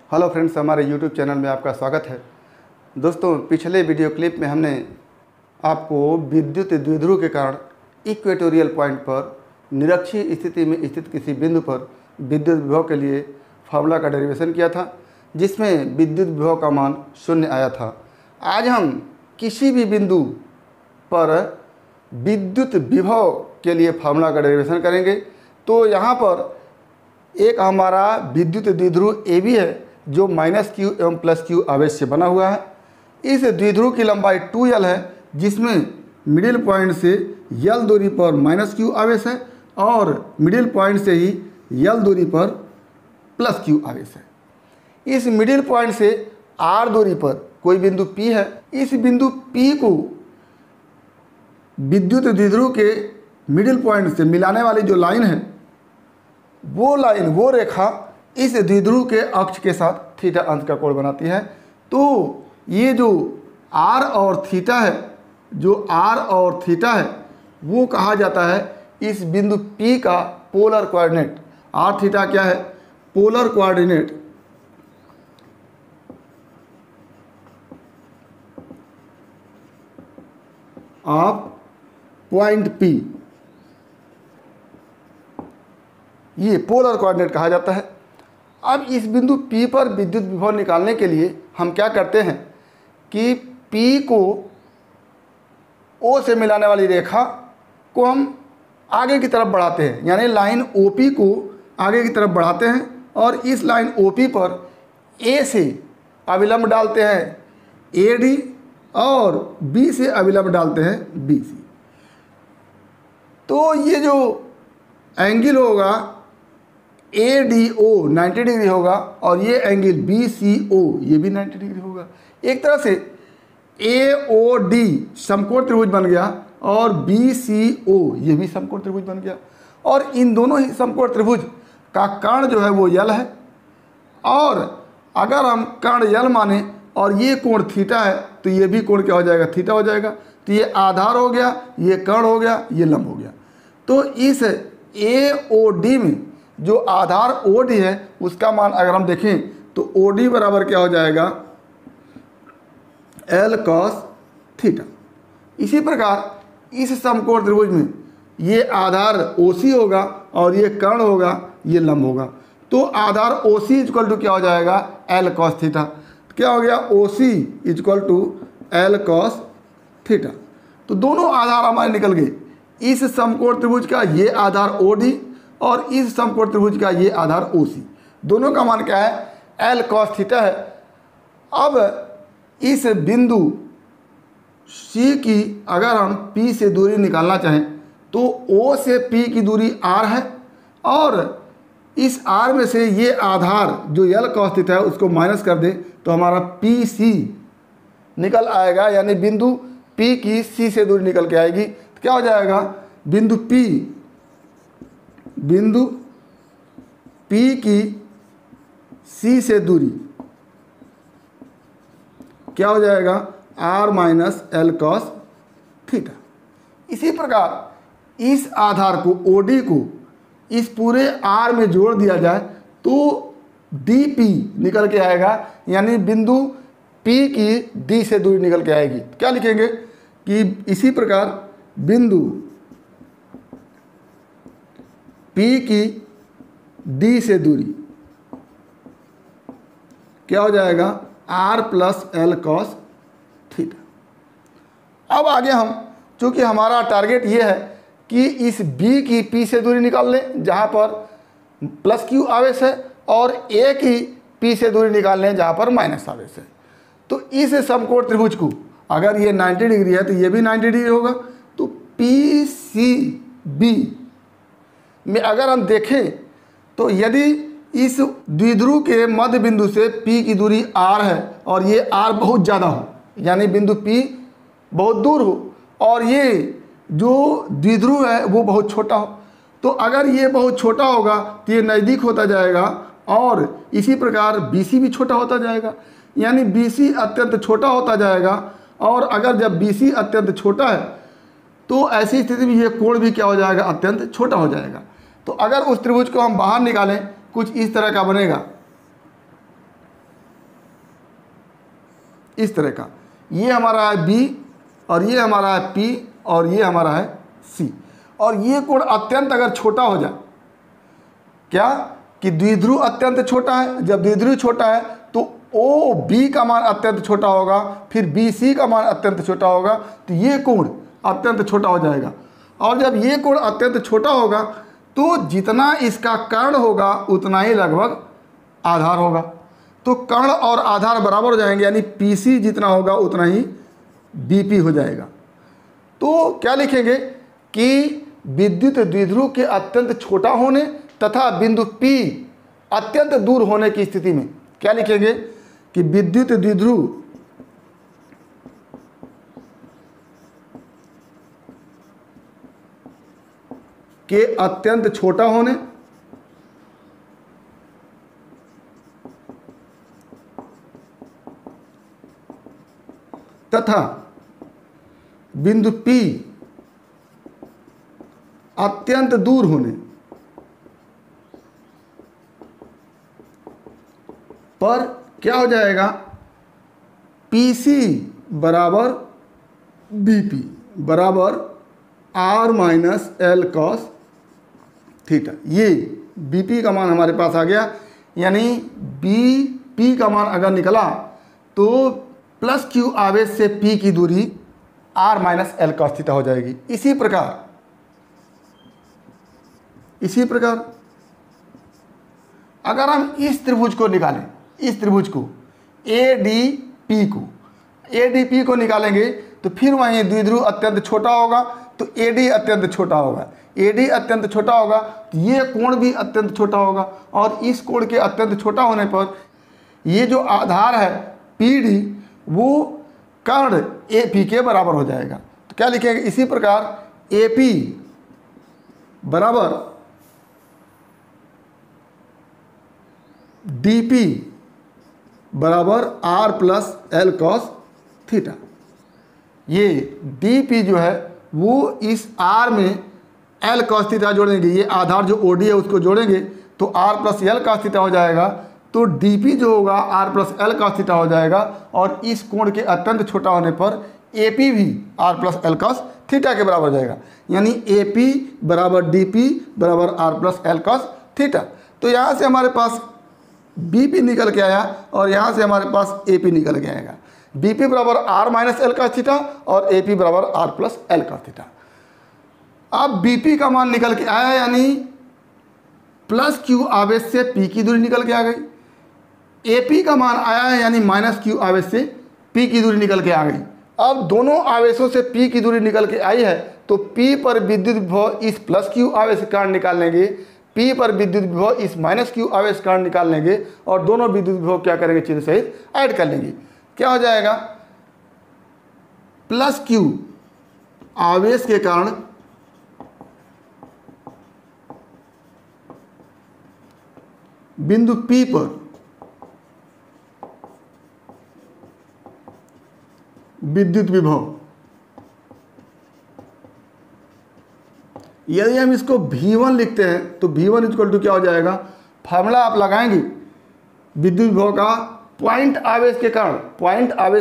Hello friends, हमारे YouTube channel में आपका स्वागत है। दोस्तों, पिछले वीडियो क्लिप में हमने आपको विद्युत द्विध्रुव के कारण इक्वेटोरियल पॉइंट पर निरक्षीय स्थिति में स्थित किसी बिंदु पर विद्युत विभव के लिए फार्मूला का डेरिवेशन किया था, जिसमें विद्युत विभव का मान 0 आया था। आज हम किसी भी बिंदु पर विद्युत विभव के लिए फार्मूला का डेरिवेशन करेंगे। तो यहाँ पर एक हमारा विद्युत द्विध्रुव AB है जो -q एवं +q आवेश से बना हुआ है। इस द्विध्रुव की लंबाई 2L है, जिसमें मिडिल पॉइंट से L दूरी पर -q आवेश है और मिडिल पॉइंट से ही L दूरी पर +q आवेश है। इस मिडिल पॉइंट से R दूरी पर कोई बिंदु P है। इस बिंदु P को विद्युत द्विध्रुव के मिडिल पॉइंट से मिलाने वाली जो लाइन है, वो रेखा इस द्विध्रुव के अक्ष के साथ थीटा अंश का कोण बनाती है। तो ये जो R और थीटा है, वो कहा जाता है इस बिंदु P का पोलर कोऑर्डिनेट। R थीटा क्या है? Polar coordinate of point P, ये पोलर कोऑर्डिनेट कहा जाता है। अब इस बिंदु P पर विद्युत विभव निकालने के लिए हम क्या करते हैं कि P को O से मिलाने वाली रेखा को हम आगे की तरफ बढ़ाते हैं, यानी लाइन OP को आगे की तरफ बढ़ाते हैं और इस लाइन OP पर A से अभिलंब डालते हैं AD और B से अभिलंब डालते हैं BC। तो ये जो एंगल होगा ADO 90 डिग्री होगा और ये एंगल BCO ये भी 90 डिग्री होगा। एक तरह से AOD समकोण त्रिभुज बन गया और BCO ये भी समकोण त्रिभुज बन गया। और इन दोनों ही समकोण त्रिभुज का कर्ण जो है वो L है। और अगर हम कर्ण L माने और ये कोण थीटा है, तो ये भी कोण क्या हो जाएगा? थीटा हो जाएगा। तो ये आधार हो गया, ये कर्ण हो गया, ये लंब हो गया। तो इस AOD में जो आधार OD है उसका मान अगर हम देखें तो OD बराबर क्या हो जाएगा? L cos theta. इसी प्रकार इस समकोण त्रिभुज में ये आधार OC होगा और ये कर्ण होगा, ये लंब होगा। तो आधार OC इक्वल टू क्या हो जाएगा? L cos theta. क्या हो गया? OC equal to L cos theta. तो दोनों आधार हमारे निकल गए। इस समकोण त्रिभुज का ये आधार OD और इस समकोण त्रिभुज का ये आधार OC, दोनों का मान क्या है? L cos थीटा है। अब इस बिंदु C की अगर हम P से दूरी निकालना चाहें तो O से P की दूरी R है और इस R में से ये आधार जो L cos थीटा है उसको माइनस कर दें तो हमारा PC निकल आएगा, यानी बिंदु P की C से दूरी निकल के आएगी। तो क्या हो जाएगा? बिंदु P की C से दूरी क्या हो जाएगा? R minus L cos theta. इसी प्रकार इस आधार को OD को इस पूरे R में जोड़ दिया जाए तो DP निकल के आएगा, यानी बिंदु P की D से दूरी निकल के आएगी। क्या लिखेंगे कि इसी प्रकार बिंदु P की D से दूरी क्या हो जाएगा? R plus L cos theta. अब आगे हम, चूँकि हमारा टारगेट ये है कि इस B की P से दूरी निकाल लें जहाँ पर +q आवेश है और A की P से दूरी निकाल लें जहाँ पर माइनस आवेश है। तो इस समकोण त्रिभुज को अगर ये 90 डिग्री है तो ये भी 90 डिग्री होगा। तो PCB में अगर हम देखें तो यदि इस द्विध्रुव के मध्य बिंदु से P की दूरी R है और ये R बहुत ज़्यादा हो, यानी बिंदु P बहुत दूर हो और ये जो द्विध्रुव है वो बहुत छोटा हो, तो अगर ये बहुत छोटा होगा तो ये नज़दीक होता जाएगा और इसी प्रकार BC भी छोटा होता जाएगा, यानी BC अत्यंत छोटा होता जाएगा। और अगर जब BC अत्यंत छोटा है तो ऐसी स्थिति में ये कोण भी क्या हो जाएगा? अत्यंत छोटा हो जाएगा। तो अगर उस त्रिभुज को हम बाहर निकालें, कुछ इस तरह का बनेगा। इस तरह का, ये हमारा है बी और ये हमारा है पी और ये हमारा है सी। और ये कोण अत्यंत अगर छोटा हो जाए, क्या कि द्विध्रुव अत्यंत छोटा है, जब द्विध्रुव छोटा है तो ओ बी का मान अत्यंत छोटा होगा, फिर बी सी का मान अत्यंत छोटा होगा, तो ये कोण अत्यंत छोटा हो जाएगा। और जब ये कोण अत्यंत छोटा होगा तो जितना इसका कर्ण होगा उतना ही लगभग आधार होगा। तो कर्ण और आधार बराबर हो जाएंगे, यानी पी सी जितना होगा उतना ही बी पी हो जाएगा। तो क्या लिखेंगे कि विद्युत द्विध्रुव के अत्यंत छोटा होने तथा बिंदु P अत्यंत दूर होने की स्थिति में क्या लिखेंगे कि विद्युत द्विध्रुव के अत्यंत छोटा होने तथा बिंदु P अत्यंत दूर होने पर क्या हो जाएगा, PC बराबर BP बराबर R minus L cos theta. ये BP का मान हमारे पास आ गया, यानी BP का मान अगर निकला तो प्लस Q आवेश से P की दूरी R minus L cos theta हो जाएगी। इसी प्रकार अगर हम इस त्रिभुज को निकालें, इस त्रिभुज को ADP को निकालेंगे तो फिर वहीं द्विध्रुव अत्यंत छोटा होगा, तो AD अत्यंत छोटा होगा, AD अत्यंत छोटा होगा तो ये कोण भी अत्यंत छोटा होगा, और इस कोण के अत्यंत छोटा होने पर ये जो आधार है PD वो कर्ण AP के बराबर हो जाएगा। तो क्या लिखेंगे, इसी प्रकार AP बराबर DP बराबर R plus L cos theta. ये DP जो है वो इस R में L कॉस थीटा जोड़ेंगे, ये आधार जो OD है उसको जोड़ेंगे तो R plus L cos theta हो जाएगा। तो DP जो होगा R plus L cos theta हो जाएगा, और इस कोण के अत्यंत छोटा होने पर AP भी R plus L cos theta के बराबर हो जाएगा, यानी AP बराबर DP बराबर R plus L cos theta. तो यहाँ से हमारे पास BP निकल के आया और यहाँ से हमारे पास AP निकल के आएगा। BP बराबर R minus L cos theta और AP बराबर R plus L cos theta. अब BP का मान निकल के आया, यानी प्लस Q आवेश से P की दूरी निकल के आ गई। AP का मान आया है, यानी माइनस Q आवेश से P की दूरी निकल के आ गई। अब दोनों आवेशों से P की दूरी निकल के आई है, तो P पर विद्युत विभव इस प्लस Q आवेश के कारण निकाल लेंगे, P पर विद्युत विभव इस माइनस Q आवेश के कारण निकाल लेंगे, और दोनों विद्युत विभव क्या करेंगे, चिन्ह सहित ऐड कर लेंगे। क्या हो जाएगा, प्लस Q आवेश के कारण बिंदु P पर विद्युत विभव, यदि हम इसको V1 लिखते हैं तो V1 इक्वल टू क्या हो जाएगा, फार्मूला आप लगाएंगे विद्युत विभव का पॉइंट आवेश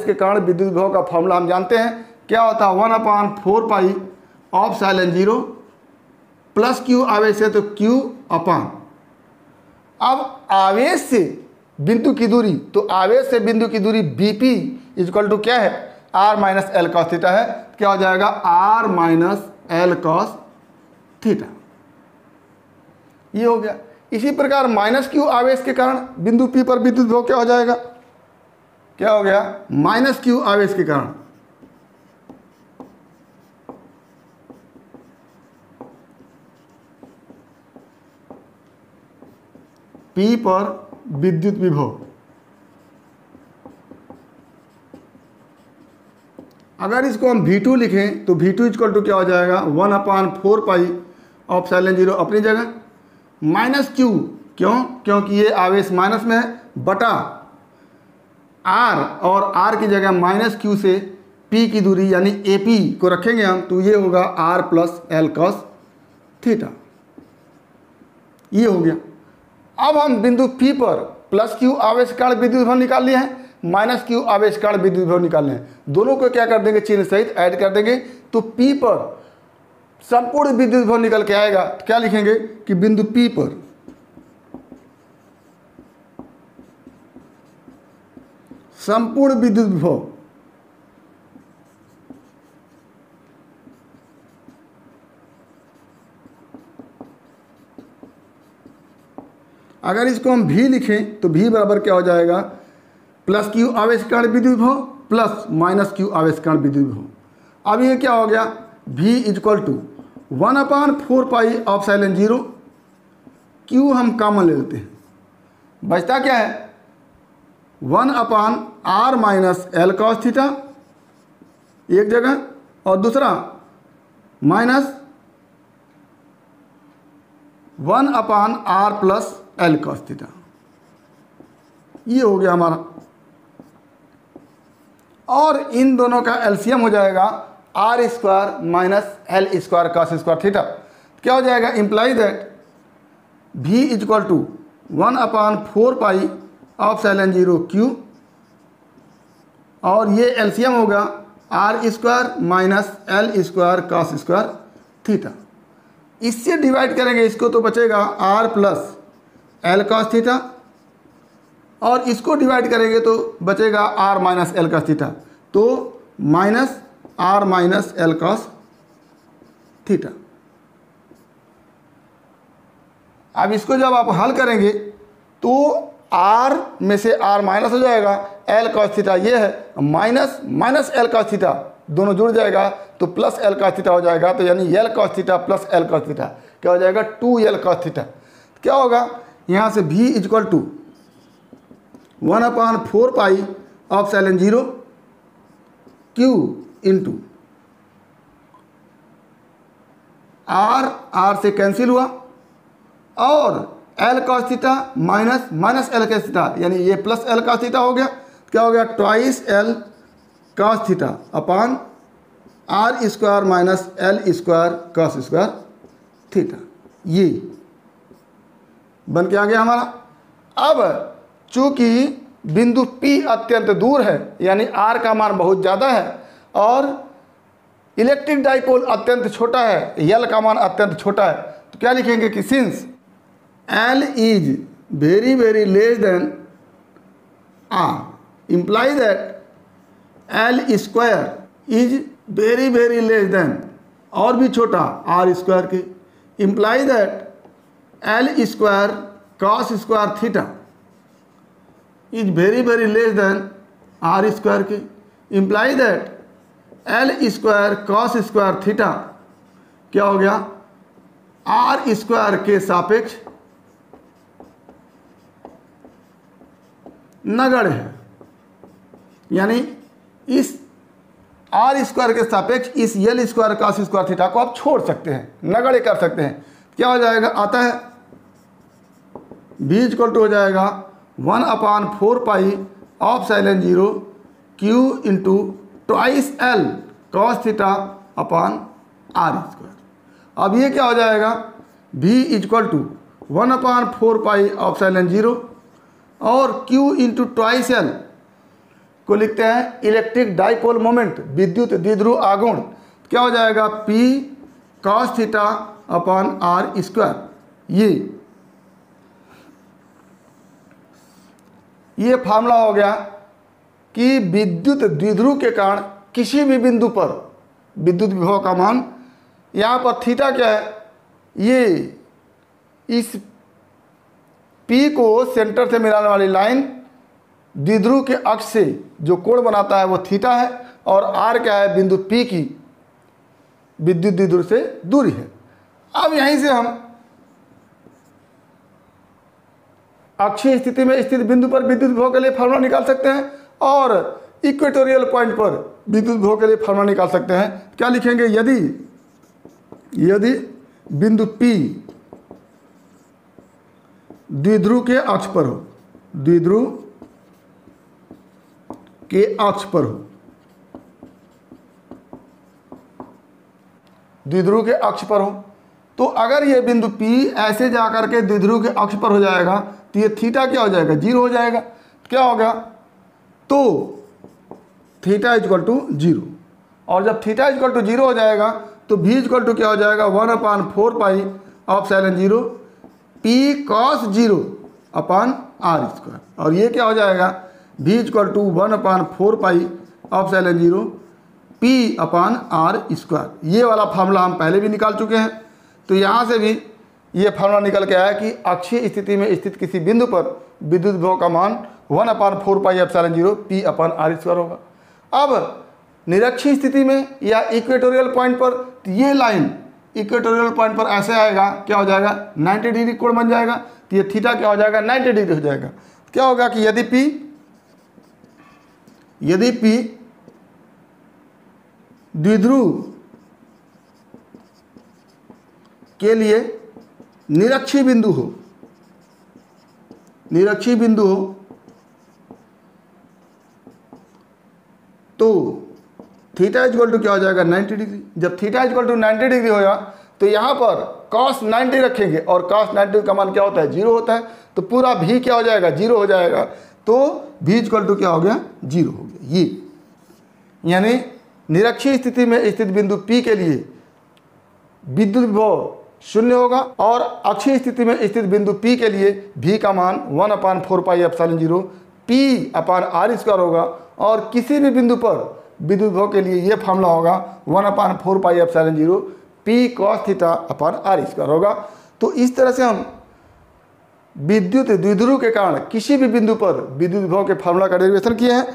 के कारण विद्युत विभव का फार्मूला हम जानते हैं, क्या होता है 1/4 pi of epsilon 0 plus Q आवेश है तो Q अपान। अब आवेश से बिंदु की दूरी, तो आवेश से बिंदु की दूरी BP इक्वल टू क्या है, R minus L cos theta है। क्या हो जाएगा, R minus L cos theta. ये हो गया। इसी प्रकार माइनस Q आवेश के कारण बिंदु P पर विद्युत विभव क्या हो जाएगा, क्या हो गया, माइनस Q आवेश के कारण P पर विद्युत विभव। अगर इसको हम V2 लिखें तो V2 इक्वल टू क्या हो जाएगा, 1/4 पाई ऑफ साइलेंट 0 अपनी जगह, माइनस Q, क्योंकि ये आवेश माइनस में है, बटा R, और R की जगह माइनस Q से P की दूरी यानी AP को रखेंगे हम, तो ये होगा R plus L cos theta. ये हो गया। अब हम बिंदु P पर प्लस Q आवेश के कारण विद्युत विभव निकाल लिए हैं, माइनस क्यू आवेश कारण विद्युत विभव निकालने हैं। दोनों को क्या कर देंगे, चिन्ह सहित ऐड कर देंगे, तो P पर संपूर्ण विद्युत विभव निकल के आएगा। तो क्या लिखेंगे कि बिंदु P पर संपूर्ण विद्युत विभव अगर इसको हम V लिखें तो V बराबर क्या हो जाएगा, प्लस क्यू आवेश कारण विद्युत विभव प्लस माइनस क्यू आवेश कारण विद्युत विभव। अब ये क्या हो गया, V equal to 1/4 pi of epsilon 0, Q हम कॉमन ले लेते हैं, बचता क्या है 1/r minus L cos theta एक जगह, और दूसरा minus 1/r plus L cos theta. ये हो गया हमारा, और इन दोनों का एलसीएम हो जाएगा R square minus L square cos square theta. क्या हो जाएगा, imply that V equal to 1/4 pi of epsilon 0 Q, और ये एलसीएम होगा R square minus L square cos square theta. इससे डिवाइड करेंगे इसको तो बचेगा r plus L cos theta, और इसको डिवाइड करेंगे तो बचेगा r minus L cos theta, तो minus r minus L cos theta. अब इसको जब आप हल करेंगे तो r में से r माइनस हो जाएगा, एल कॉस थीटा ये है, minus minus L cos theta दोनों जुड़ जाएगा तो प्लस एल कॉस थीटा हो जाएगा। तो यानी L cos theta plus L cos theta क्या हो जाएगा, 2l कॉस थीटा। क्या होगा यहाँ से V equal to 1/4 pi of epsilon 0 Q into r से कैंसिल हुआ, और L cos theta minus minus L cos theta, यानी ये प्लस एल कॉस थीटा हो गया। क्या हो गया, twice L cos theta upon r square minus L square cos square theta. ये बन के आ गया हमारा। अब चूंकि बिंदु P अत्यंत दूर है, यानी R का मान बहुत ज़्यादा है, और इलेक्ट्रिक डाइपोल अत्यंत छोटा है, L का मान अत्यंत छोटा है, तो क्या लिखेंगे कि since L is very very less than R, imply that L square is very very less than, और भी छोटा R स्क्वायर के, imply that L square cos square theta is very very less than R square के, imply that L square cos square theta क्या हो गया, R square के सापेक्ष नगण्य है। यानी इस R स्क्वायर के सापेक्ष इस L square cos square theta को आप छोड़ सकते हैं, नगण्य कर सकते हैं। क्या हो जाएगा, आता है V इक्वल टू हो जाएगा 1/4 pi of epsilon 0 Q into twice L cos theta upon R square. अब ये क्या हो जाएगा, V equal to 1/4 pi of epsilon 0 और Q इंटू ट्वाइस L को लिखते हैं इलेक्ट्रिक डाइपोल मोमेंट, विद्युत द्विध्रुव आघूर्ण। क्या हो जाएगा, P cos theta upon R square. ये फार्मूला हो गया कि विद्युत द्विध्रुव के कारण किसी भी बिंदु पर विद्युत विभव का मान, यहाँ पर थीटा क्या है, ये इस P को सेंटर से मिलाने वाली लाइन द्विध्रुव के अक्ष से जो कोण बनाता है वो थीटा है, और R क्या है, बिंदु P की विद्युत द्विध्रुव से दूरी है। अब यहीं से हम अक्षीय स्थिति में स्थित बिंदु पर विद्युत विभव के लिए फार्मूला निकाल सकते हैं, और इक्वेटोरियल पॉइंट पर विद्युत विभव के लिए फार्मूला निकाल सकते हैं। क्या लिखेंगे, यदि बिंदु P द्विध्रुव के अक्ष पर हो, द्विध्रुव के अक्ष पर हो, द्विध्रुव के अक्ष पर हो, तो अगर ये बिंदु P ऐसे जाकर के द्विध्रुव के अक्ष पर हो जाएगा तो ये थीटा क्या हो जाएगा, 0 हो जाएगा। क्या होगा, तो थीटा इजक्वल टू 0। और जब थीटा इजक्वल टू 0 हो जाएगा तो भी इजक्वल टू क्या हो जाएगा 1/4 pi of epsilon 0 P cos 0 upon r square. और ये क्या हो जाएगा भी equal to 1/4 pi of epsilon 0 P upon r square. ये वाला फार्मूला हम पहले भी निकाल चुके हैं। तो यहाँ से भी ये फार्मूला निकल के आया कि अक्षीय स्थिति में स्थित किसी बिंदु पर विद्युत विभव का मान 1/4 pi epsilon 0 P upon r square होगा। अब निरक्षीय स्थिति में या इक्वेटोरियल पॉइंट पर ये लाइन इक्वेटोरियल पॉइंट पर ऐसे आएगा, क्या हो जाएगा 90 डिग्री कोण बन जाएगा। तो ये थीटा क्या हो जाएगा 90 डिग्री हो जाएगा। क्या होगा कि यदि P द्विध्रुव के लिए निरक्षीय बिंदु हो तो थीटा इक्वल टू क्या हो जाएगा 90 डिग्री। जब थीटा इक्वल टू 90 डिग्री होगा तो यहाँ पर cos 90 रखेंगे और cos 90 का मान क्या होता है 0 होता है। तो पूरा भी क्या हो जाएगा 0 हो जाएगा। तो भी इक्वल टू क्या हो गया 0 हो गया। ये यानी निरक्षीय स्थिति में स्थित बिंदु P के लिए विद्युत विभव 0 होगा और अक्षीय स्थिति में स्थित बिंदु P के लिए भी का मान 1/4 pi epsilon 0 P upon r square होगा। और किसी भी बिंदु पर विद्युत विभव के लिए ये फार्मूला होगा 1/4 pi epsilon 0 P cos theta upon r square होगा। तो इस तरह से हम विद्युत द्विध्रुव के कारण किसी भी बिंदु पर विद्युत विभव के फार्मूला का डेरिवेशन किए हैं।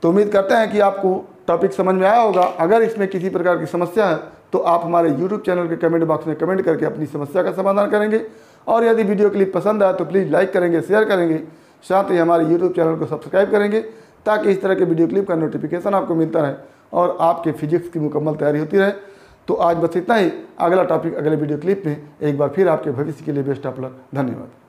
तो उम्मीद करते हैं कि आपको टॉपिक समझ में आया होगा। अगर इसमें किसी प्रकार की समस्या है तो आप हमारे YouTube चैनल के कमेंट बॉक्स में कमेंट करके अपनी समस्या का समाधान करेंगे। और यदि वीडियो क्लिप पसंद आए तो प्लीज़ लाइक करेंगे, शेयर करेंगे, साथ ही हमारे YouTube चैनल को सब्सक्राइब करेंगे ताकि इस तरह के वीडियो क्लिप का नोटिफिकेशन आपको मिलता रहे और आपके फिजिक्स की मुकम्मल तैयारी होती रहे। तो आज बस इतना ही। अगला टॉपिक अगले वीडियो क्लिप में एक बार फिर आपके भविष्य के लिए बेस्ट ऑफ लक। धन्यवाद।